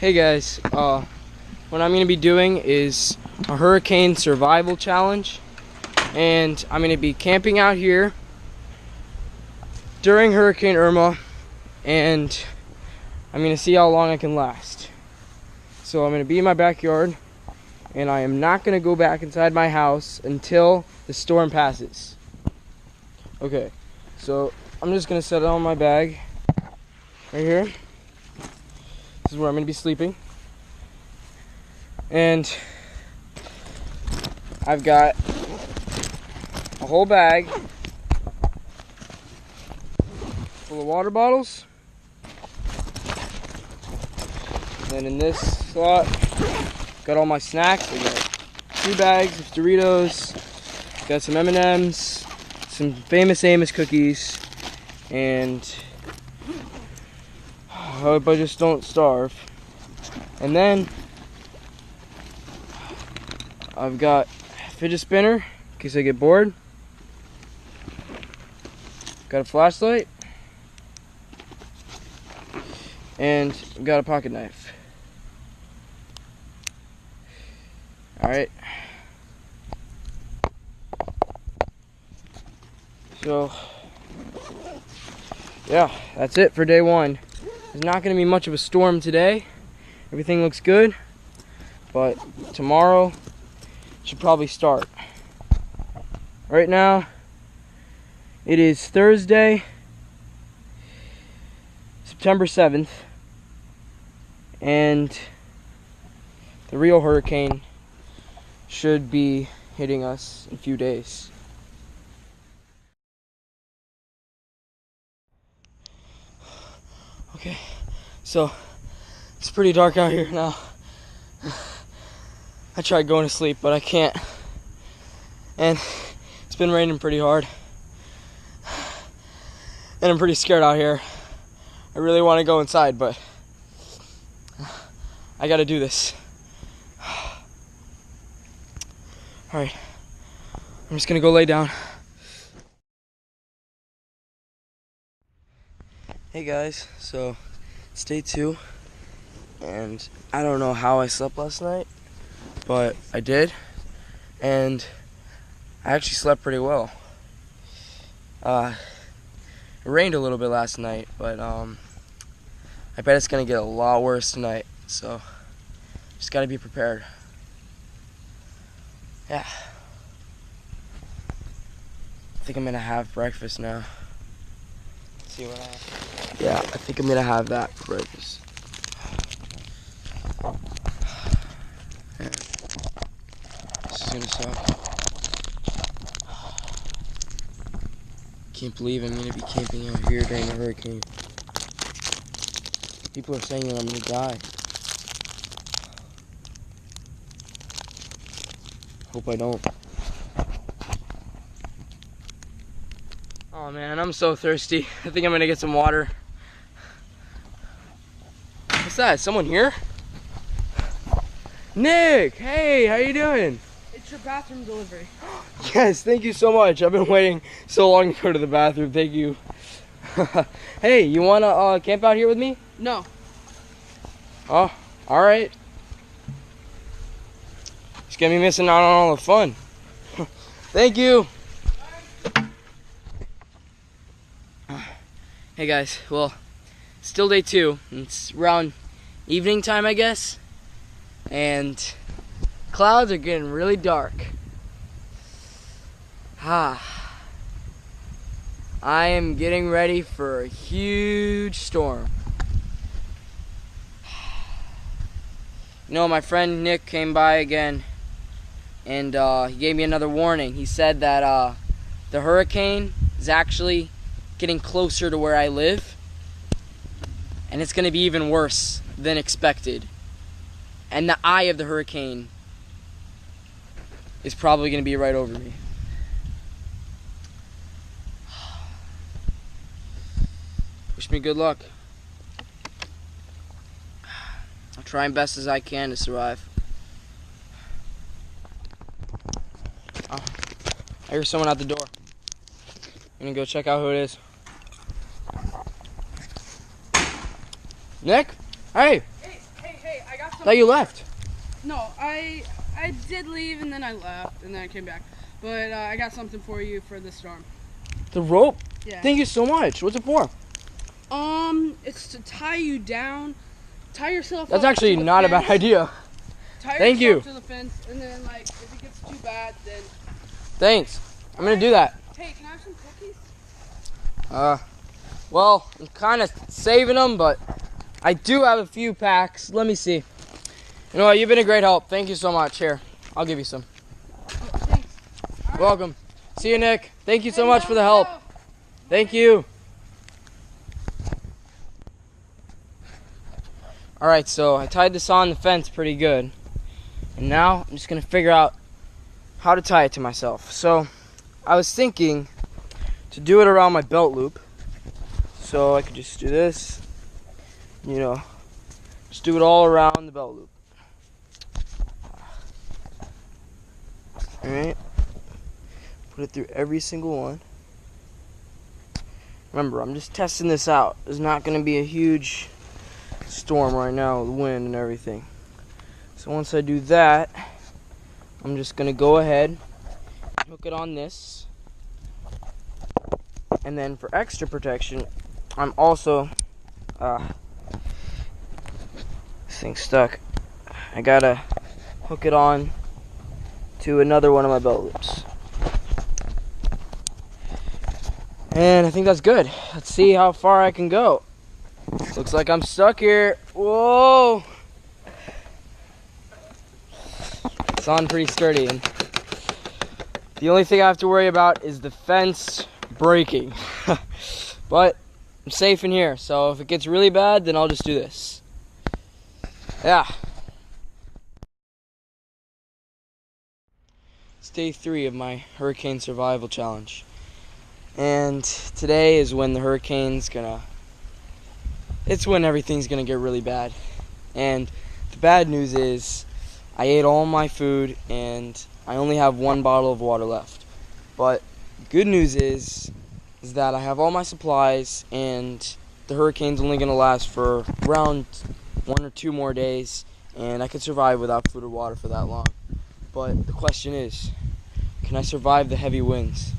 Hey guys, what I'm going to be doing is a hurricane survival challenge, and I'm going to be camping out here during Hurricane Irma, and I'm going to see how long I can last. So I'm going to be in my backyard, and I am not going to go back inside my house until the storm passes. Okay, so I'm just going to set it on my bag right here. This is where I'm going to be sleeping. And I've got a whole bag full of water bottles. And then in this slot, got all my snacks. I got 2 bags of Doritos, got some M&Ms, some Famous Amos cookies, and I hope I just don't starve. And then I've got a fidget spinner in case I get bored. Got a flashlight. And I've got a pocket knife. Alright. So, yeah, that's it for day 1. There's not going to be much of a storm today. Everything looks good. But tomorrow should probably start. Right now, it is Thursday, September 7th, and the real hurricane should be hitting us in a few days. Okay, so it's pretty dark out here now. I tried going to sleep, but I can't. And it's been raining pretty hard. And I'm pretty scared out here. I really want to go inside, but I gotta do this. Alright, I'm just gonna go lay down. Hey guys, so it's day 2, and I don't know how I slept last night, but I did, and I actually slept pretty well. It rained a little bit last night, but I bet it's gonna get a lot worse tonight, so just gotta be prepared. Yeah. I think I'm gonna have breakfast now. Let's see what I have. Yeah, I think I'm gonna have that for breakfast. Yeah. This is gonna suck. Can't believe I'm gonna be camping out here during the hurricane. People are saying that I'm gonna die. Hope I don't. Oh man, I'm so thirsty. I think I'm gonna get some water. What's that? Someone here? Nick! Hey, how you doing? It's your bathroom delivery. Yes, thank you so much. I've been waiting so long to go to the bathroom. Thank you. Hey, you wanna camp out here with me? No. Oh, alright. Just gonna be missing out on all the fun. Thank you. Hey guys, well, still day 2. It's around evening time, I guess. And clouds are getting really dark. I am getting ready for a huge storm. You know, my friend Nick came by again, and he gave me another warning. He said that the hurricane is actually getting closer to where I live, and it's going to be even worse than expected. And the eye of the hurricane is probably going to be right over me. Wish me good luck. I'll try my best as I can to survive. Oh, I hear someone at the door. I'm gonna go check out who it is. Nick? Hey! Hey, Thought you left. No, I did leave and then I left and then I came back. But I got something for you for the storm. The rope? Yeah. Thank you so much. What's it for? It's to tie you down, tie yourself. That's up actually to the not a fence, bad idea. Tie Thank yourself you. to the fence, and then like if it gets too bad, then. Thanks. I'm gonna do that. Hey, can I have some cookies? Well, I'm kind of saving them, but I do have a few packs. Let me see. You know what? You've been a great help. Thank you so much. Here, I'll give you some. Thanks. You're welcome. See you, Nick. Thank you so much for the help. Thank you. Alright, so I tied this on the fence pretty good. And now I'm just going to figure out how to tie it to myself. So I was thinking to do it around my belt loop. So I could just do this, you know, just do it all around the belt loop. Alright, put it through every single one. Remember, I'm just testing this out. There's not going to be a huge storm right now with wind and everything. So once I do that, I'm just going to go ahead and hook it on this. And then for extra protection, I'm also, this thing's stuck. I gotta hook it on to another one of my belt loops. And I think that's good. Let's see how far I can go. Looks like I'm stuck here. Whoa! It's on pretty sturdy. And the only thing I have to worry about is the fence breaking. But I'm safe in here, so if it gets really bad, then I'll just do this. Yeah. It's day 3 of my hurricane survival challenge. And today is when the hurricane's it's when everything's gonna get really bad. And the bad news is I ate all my food and I only have 1 bottle of water left. But good news is that I have all my supplies and the hurricane's only gonna last for around 1 or 2 more days, and I could survive without food or water for that long. But the question is, can I survive the heavy winds?